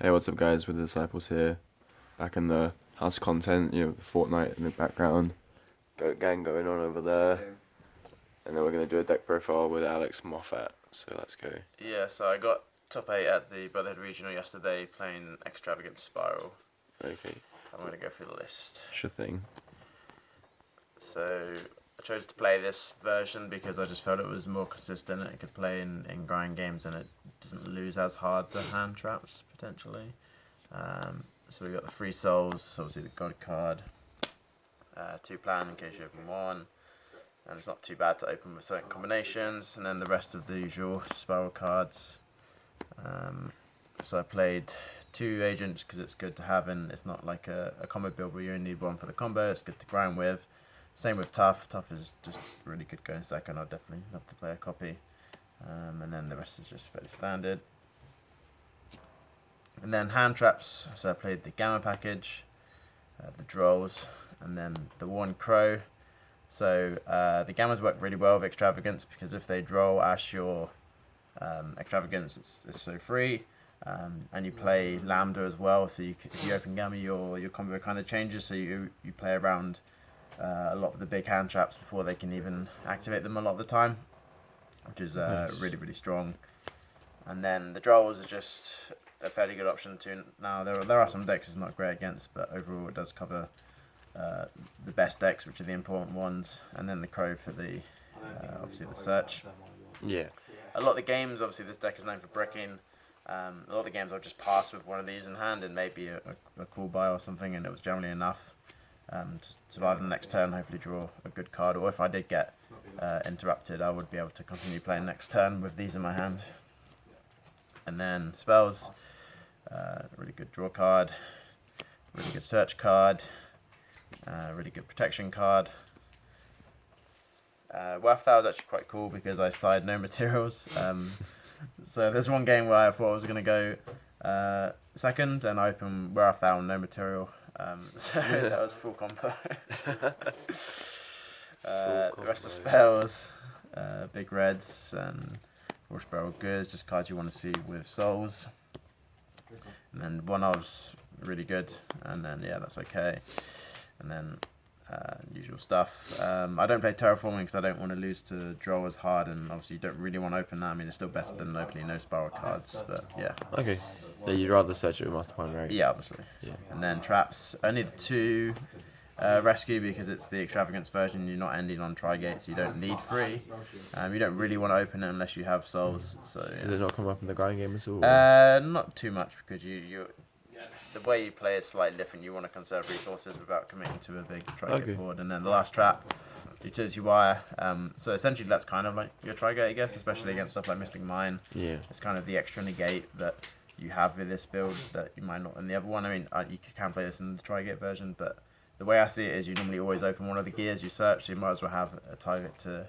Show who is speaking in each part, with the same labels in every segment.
Speaker 1: Hey, what's up, guys? With the Disciples here, back in the house content, Fortnite in the background, gang going on over there, and then we're gonna do a deck profile with Alex Moffatt. So let's go.
Speaker 2: Yeah, so I got top 8 at the Brotherhood Regional yesterday playing Extravagance Spyral.
Speaker 1: Okay.
Speaker 2: I'm going to go through the list.
Speaker 1: Sure thing.
Speaker 2: So I chose to play this version because I just felt it was more consistent and it could play in grind games and it doesn't lose as hard to hand traps potentially. So we got the 3 souls, obviously the god card, 2 plan in case you open 1. And it's not too bad to open with certain combinations, and then the rest of the usual spiral cards. So I played 2 agents because it's good to have, and it's not like a combo build where you only need 1 for the combo. It's good to grind with. Same with Tough. Tough is just really good going second. I'd definitely love to play a copy. And then the rest is just fairly standard. And then hand traps. So I played the Gamma package, the Drolls, and then the Warren Crow. So the Gammas work really well with Extravagance because if they draw Ash your Extravagance, it's so free. And you play Lambda as well, so if you open Gamma, your combo kind of changes, so you play around a lot of the big hand traps before they can even activate them a lot of the time, which is
Speaker 1: Nice.
Speaker 2: really, really strong. And then the Drolls are just a fairly good option too. Now, there are some decks it's not great against, but overall it does cover the best decks, which are the important ones, and then the Crow for the obviously the search.
Speaker 1: Yeah.
Speaker 2: A lot of the games, obviously this deck is known for bricking. A lot of the games I'll just pass with one of these in hand and maybe a cool buy or something, and it was generally enough to survive the next turn, hopefully draw a good card, or if I did get interrupted, I would be able to continue playing next turn with these in my hand. And then spells, really good draw card, really good search card, really good protection card. Worth that was actually quite cool because I side no materials. So there's one game where I thought I was going to go second, and I opened Where I Found no material. So that was full combo. The rest of spells, big reds and Rush Barrel Goods, just cards you want to see with souls. And then one was really good, and then yeah, that's okay. And then usual stuff. I don't play Terraforming because I don't want to lose to draw as hard, and obviously you don't really want to open that. I mean, it's still better than opening no spiral cards, but yeah.
Speaker 1: Okay. Yeah, you'd rather search it with Mastermind, right?
Speaker 2: Yeah, obviously.
Speaker 1: Yeah.
Speaker 2: And then traps, only the 2 rescue because it's the Extravagance version. You're not ending on Tri-Gates, you don't need 3. You don't really want to open it unless you have souls. So
Speaker 1: Does it not come up in the grind game at all?
Speaker 2: not too much because you the way you play is slightly different. You want to conserve resources without committing to a big Tri-Gate board. And then the last trap, utility wire. So essentially that's kind of like your Tri-Gate, I guess, especially against stuff like Mystic Mine.
Speaker 1: Yeah.
Speaker 2: It's kind of the extra negate that you have with this build that you might not in the other one. I mean, you can play this in the Tri-Gate version, but the way I see it is you normally always open one of the gears you search, so you might as well have a target to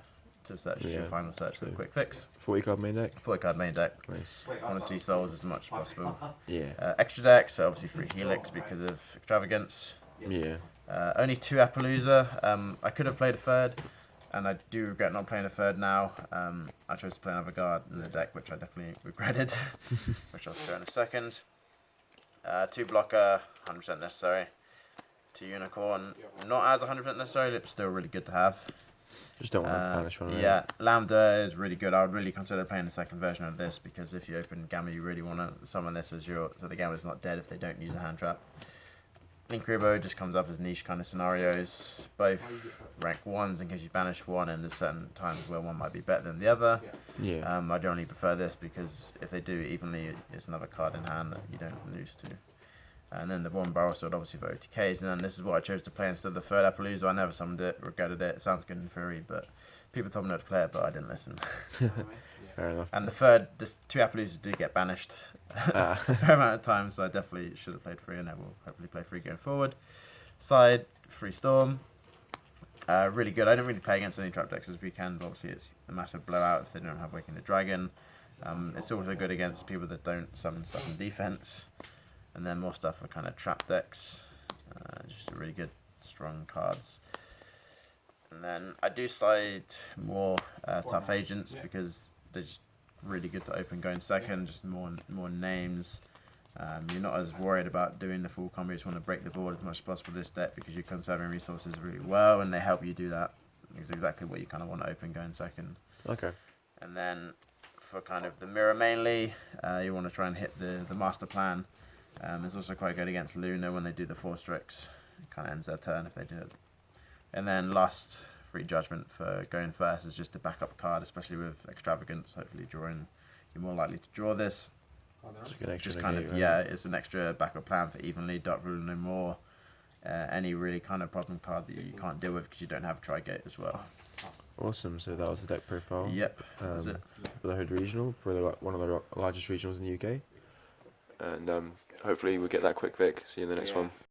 Speaker 2: search as your final search with a quick fix.
Speaker 1: 40 card main deck?
Speaker 2: 40 card main deck.
Speaker 1: Nice.
Speaker 2: I want to see souls as much as possible.
Speaker 1: Yeah.
Speaker 2: Extra deck, so obviously 3 Helix because of Extravagance.
Speaker 1: Yeah.
Speaker 2: Only 2 Appaloosa. I could have played a third, and I do regret not playing a third now. I chose to play another guard in the deck, which I definitely regretted, which I'll show in a second. 2 blocker, 100% necessary. 2 unicorn, not as 100% necessary, but still really good to have.
Speaker 1: Just don't want to punish one. Right?
Speaker 2: Yeah, Lambda is really good. I would really consider playing the second version of this because if you open Gamma, you really want to summon this as your, so the Gamma is not dead if they don't use a hand trap. Linkuribo just comes up as niche kind of scenarios, both rank 1s in case you banish one, and there's certain times where one might be better than the other.
Speaker 1: Yeah.
Speaker 2: I generally prefer this because if they do evenly, it's another card in hand that you don't lose to. And then the Warren Barrel Sword, obviously for OTKs, and then this is what I chose to play instead of the third Appaloosa. I never summoned it, regretted it. It sounds good in theory, but people told me not to play it, but I didn't listen.
Speaker 1: Fair enough.
Speaker 2: And the third, just 2 Appaloosas do get banished a fair amount of times, so I definitely should have played 3, and I will hopefully play 3 going forward. Side, 3 Storm. Really good. I don't really play against any trap decks as we can, but obviously it's a massive blowout if they don't have Waking the Dragon. It's also good against people that don't summon stuff in defense. And then more stuff for kind of trap decks. Just really good, strong cards. And then I do slide more tough agents because they're just really good to open going second. Just more names. You're not as worried about doing the full combo. You just want to break the board as much as possible with this deck because you're conserving resources really well, and they help you do that. It's exactly what you kind of want to open going second.
Speaker 1: Okay.
Speaker 2: And then for kind of the mirror mainly, you want to try and hit the master plan. It's also quite good against Luna when they do the 4 strikes. It kind of ends their turn if they do it. And then last free judgment for going first is just a backup card, especially with Extravagance. Hopefully drawing, you're more likely to draw this. Just kind of, yeah, it's an extra backup plan for Evenly, Dark Ruler No More. Any really kind of problem card that you can't deal with because you don't have Tri-Gate as well.
Speaker 1: Awesome. So that was the deck profile.
Speaker 2: Yep. That's it.
Speaker 1: Brotherhood Regional, probably one of the largest regionals in the UK. And hopefully we'll get that quick Vic. See you in the next one.